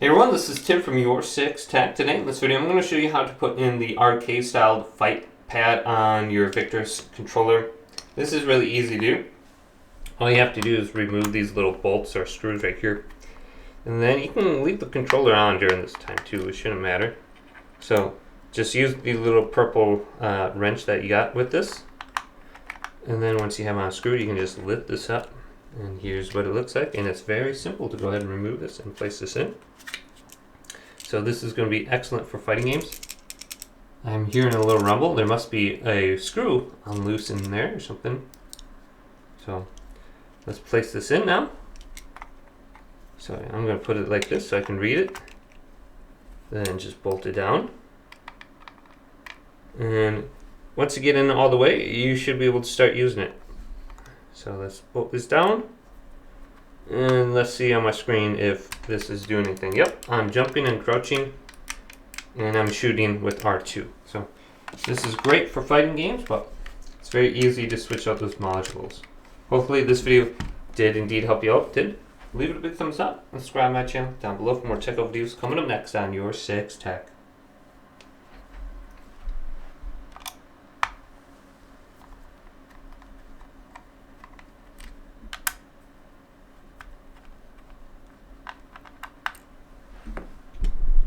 Hey everyone, this is Tim from Your 6 Tech. Today in this video I'm going to show you how to put in the arcade style Fightpad on your Victrix controller. This is really easy to do. All you have to do is remove these little bolts or screws right here. And then you can leave the controller on during this time too, it shouldn't matter. So just use the little purple wrench that you got with this. And then once you have it unscrewed, you can just lift this up. And here's what it looks like, and it's very simple to go ahead and remove this and place this in. So this is going to be excellent for fighting games. I'm hearing a little rumble. There must be a screw on loose in there or something. So let's place this in now. So I'm going to put it like this so I can read it. Then just bolt it down. And once you get in all the way, you should be able to start using it. So let's bolt this down. And let's see on my screen if this is doing anything. Yep, I'm jumping and crouching, and I'm shooting with R2. So this is great for fighting games, but it's very easy to switch out those modules. Hopefully this video did indeed help you out. Did? Leave it a big thumbs up and subscribe to my channel down below for more tech videos coming up next on Your 6 Tech.